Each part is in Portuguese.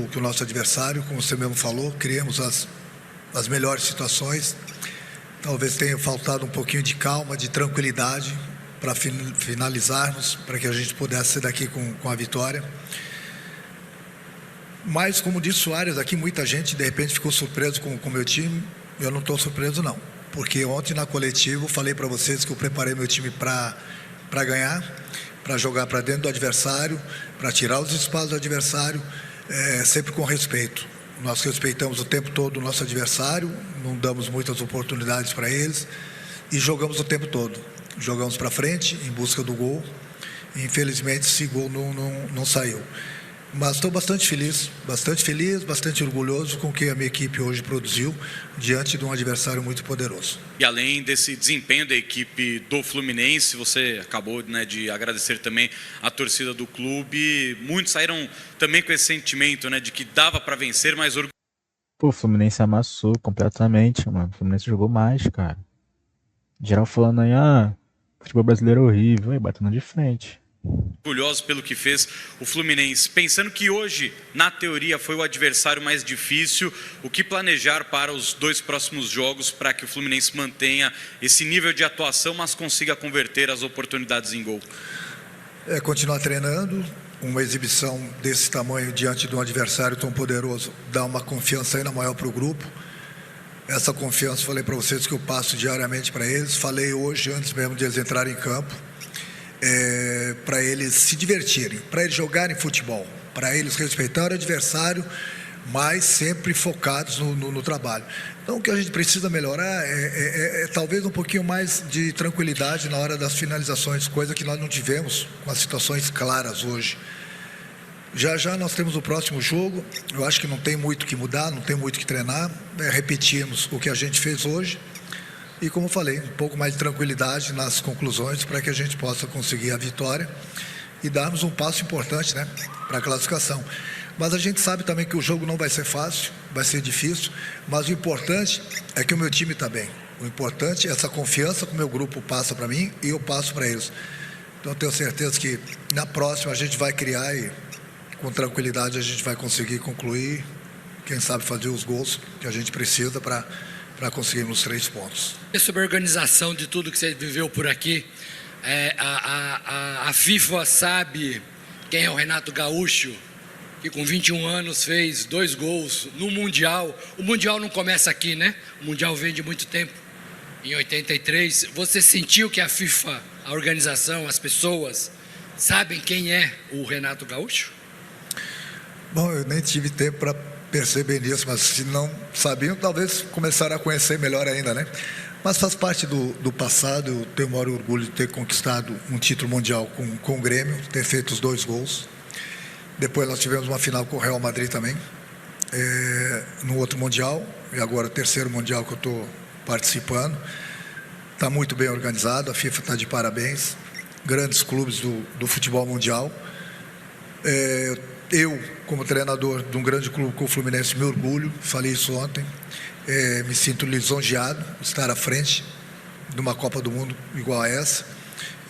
que o nosso adversário, como você mesmo falou, criamos as melhores situações. Talvez tenha faltado um pouquinho de calma, de tranquilidade para finalizarmos, para que a gente pudesse sair daqui com a vitória. Mas, como disse o Soares, aqui muita gente de repente ficou surpreso com o meu time. Eu não estou surpreso não, porque ontem na coletiva eu falei para vocês que eu preparei meu time para ganhar, para jogar para dentro do adversário, para tirar os espaços do adversário, sempre com respeito. Nós respeitamos o tempo todo o nosso adversário, não damos muitas oportunidades para eles e jogamos o tempo todo. Jogamos para frente em busca do gol. Infelizmente esse gol não saiu. Mas estou bastante feliz, bastante orgulhoso com o que a minha equipe hoje produziu diante de um adversário muito poderoso. E além desse desempenho da equipe do Fluminense, você acabou, né, de agradecer também a torcida do clube. Muitos saíram também com esse sentimento, né, de que dava para vencer, mas Pô, o Fluminense amassou completamente, mano. O Fluminense jogou mais, cara. Geral falando aí, futebol brasileiro é horrível, aí batendo de frente. orgulhosos pelo que fez o Fluminense. Pensando que hoje, na teoria, foi o adversário mais difícil, o que planejar para os 2 próximos jogos para que o Fluminense mantenha esse nível de atuação, mas consiga converter as oportunidades em gol? Continuar treinando. Uma exibição desse tamanho diante de um adversário tão poderoso dá uma confiança ainda maior para o grupo. Essa confiança, falei para vocês que eu passo diariamente para eles. Falei hoje, antes mesmo de eles entrarem em campo, para eles se divertirem, para eles jogarem futebol, para eles respeitarem o adversário, mas sempre focados no trabalho. Então o que a gente precisa melhorar é talvez um pouquinho mais de tranquilidade na hora das finalizações, coisa que nós não tivemos com as situações claras hoje. Já nós temos o próximo jogo, eu acho que não tem muito que mudar, não tem muito que treinar, repetirmos o que a gente fez hoje. E como eu falei, um pouco mais de tranquilidade nas conclusões para que a gente possa conseguir a vitória e darmos um passo importante, né, para a classificação. Mas a gente sabe também que o jogo não vai ser fácil, vai ser difícil, mas o importante é que o meu time está bem. O importante é essa confiança que o meu grupo passa para mim e eu passo para eles. Então eu tenho certeza que na próxima a gente vai criar e com tranquilidade a gente vai conseguir concluir, quem sabe fazer os gols que a gente precisa para conseguirmos 3 pontos. E sobre a organização de tudo que você viveu por aqui, a FIFA sabe quem é o Renato Gaúcho, que com 21 anos fez 2 gols no Mundial. O Mundial não começa aqui, né? O Mundial vem de muito tempo, em 83. Você sentiu que a FIFA, a organização, as pessoas, sabem quem é o Renato Gaúcho? Bom, eu nem tive tempo para perceber isso, mas se não sabiam, talvez começaram a conhecer melhor ainda, né? Mas faz parte do passado. Eu tenho o maior orgulho de ter conquistado um título mundial com o Grêmio, ter feito os 2 gols. Depois nós tivemos uma final com o Real Madrid também, no outro mundial, e agora o 3º mundial que eu estou participando. Está muito bem organizado, a FIFA está de parabéns, grandes clubes do futebol mundial. Eu, como treinador de um grande clube como o Fluminense, me orgulho, falei isso ontem, me sinto lisonjeado de estar à frente de uma Copa do Mundo igual a essa,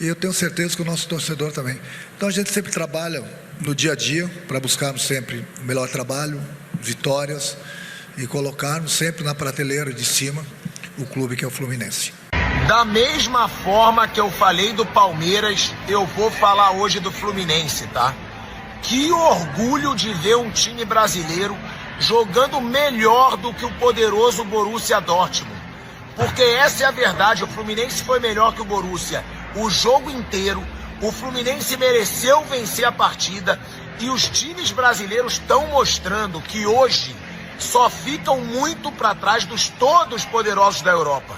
e eu tenho certeza que o nosso torcedor também. Então a gente sempre trabalha no dia a dia para buscarmos sempre o melhor trabalho, vitórias e colocarmos sempre na prateleira de cima o clube que é o Fluminense. Da mesma forma que eu falei do Palmeiras, eu vou falar hoje do Fluminense, tá? Que orgulho de ver um time brasileiro jogando melhor do que o poderoso Borussia Dortmund. Porque essa é a verdade, o Fluminense foi melhor que o Borussia o jogo inteiro. O Fluminense mereceu vencer a partida e os times brasileiros estão mostrando que hoje só ficam muito para trás dos todos poderosos da Europa.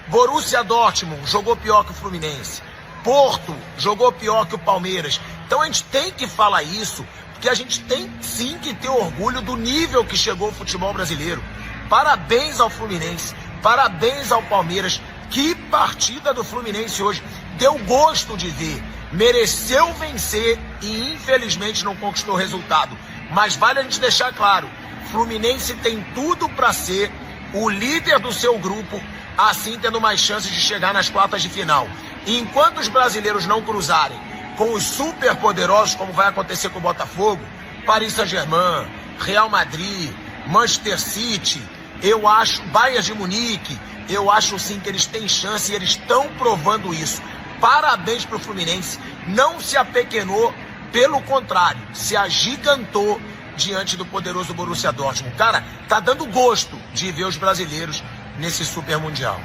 Borussia Dortmund jogou pior que o Fluminense. Porto jogou pior que o Palmeiras. Então a gente tem que falar isso, porque a gente tem sim que ter orgulho do nível que chegou o futebol brasileiro. Parabéns ao Fluminense, parabéns ao Palmeiras. Que partida do Fluminense hoje, deu gosto de ver. Mereceu vencer e infelizmente não conquistou o resultado. Mas vale a gente deixar claro, Fluminense tem tudo para ser o líder do seu grupo, assim tendo mais chances de chegar nas quartas de final. E enquanto os brasileiros não cruzarem com os super poderosos, como vai acontecer com o Botafogo, Paris Saint-Germain, Real Madrid, Manchester City, eu acho Bayern de Munique, eu acho sim que eles têm chance e eles estão provando isso. Parabéns para o Fluminense, não se apequenou, pelo contrário, se agigantou diante do poderoso Borussia Dortmund. Cara, tá dando gosto de ver os brasileiros nesse Super Mundial.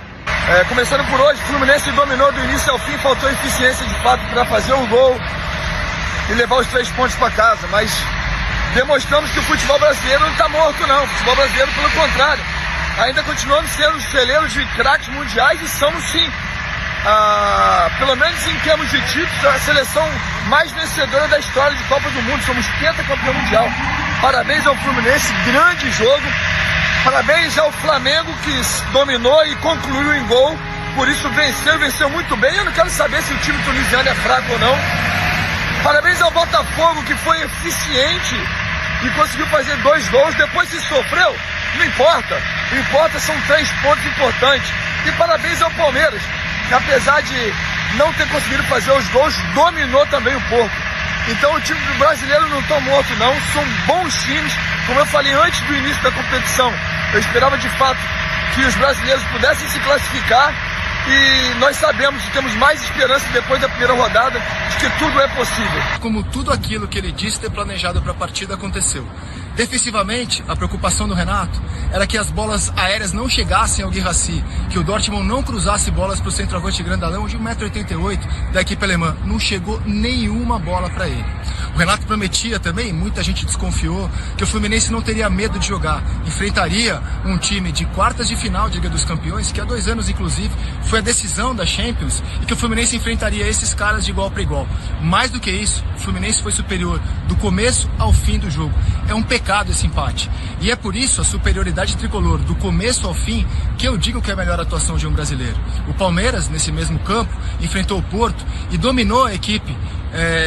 Começando por hoje, o Fluminense dominou do início ao fim, faltou eficiência de fato para fazer um gol e levar os 3 pontos para casa, mas demonstramos que o futebol brasileiro não está morto não, o futebol brasileiro pelo contrário, ainda continuamos sendo os celeiros de craques mundiais e somos sim, pelo menos em termos de títulos, a seleção mais vencedora da história de Copa do Mundo, somos pentacampeão mundial. Parabéns ao Fluminense, grande jogo. Parabéns ao Flamengo que dominou e concluiu em gol, por isso venceu muito bem. Eu não quero saber se o time tunisiano é fraco ou não. Parabéns ao Botafogo que foi eficiente e conseguiu fazer 2 gols, depois se sofreu, não importa. O que importa são 3 pontos importantes. E parabéns ao Palmeiras, que apesar de não ter conseguido fazer os gols, dominou também o Porto. Então o time brasileiro não está morto não, são bons times, como eu falei antes do início da competição. Eu esperava de fato que os brasileiros pudessem se classificar e nós sabemos que temos mais esperança depois da primeira rodada de que tudo é possível. Como tudo aquilo que ele disse ter planejado para a partida aconteceu. Defensivamente, a preocupação do Renato era que as bolas aéreas não chegassem ao Guirassy, que o Dortmund não cruzasse bolas para o centroavante grandalão de 1,88 m da equipe alemã. Não chegou nenhuma bola para ele. O Renato prometia também, muita gente desconfiou, que o Fluminense não teria medo de jogar. Enfrentaria um time de quartas de final de Liga dos Campeões, que há 2 anos, inclusive, foi a decisão da Champions, e que o Fluminense enfrentaria esses caras de igual para igual. Mais do que isso, o Fluminense foi superior do começo ao fim do jogo. É um pecado esse empate. E é por isso a superioridade tricolor, do começo ao fim, que eu digo que é a melhor atuação de um brasileiro. O Palmeiras, nesse mesmo campo, enfrentou o Porto e dominou a equipe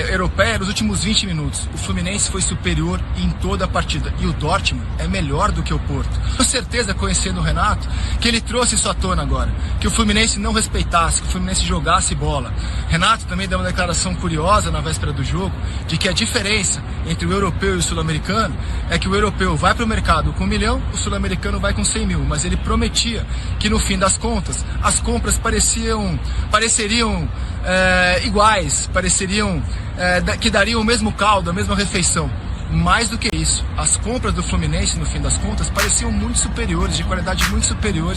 europeia nos últimos 20 minutos. O Fluminense foi superior em toda a partida. E o Dortmund é melhor do que o Porto. Com certeza, conhecendo o Renato, que ele trouxe isso à tona agora. Que o Fluminense não respeitasse, que o Fluminense jogasse bola. Renato também deu uma declaração curiosa na véspera do jogo, de que a diferença entre o europeu e o sul-americano é que o europeu vai para o mercado com 1 milhão, o sul-americano vai com 100 mil. Mas ele prometia que no fim das contas, as compras pareceriam iguais, pareceriam que dariam o mesmo caldo, a mesma refeição. Mais do que isso, as compras do Fluminense, no fim das contas, pareciam muito superiores, de qualidade muito superior.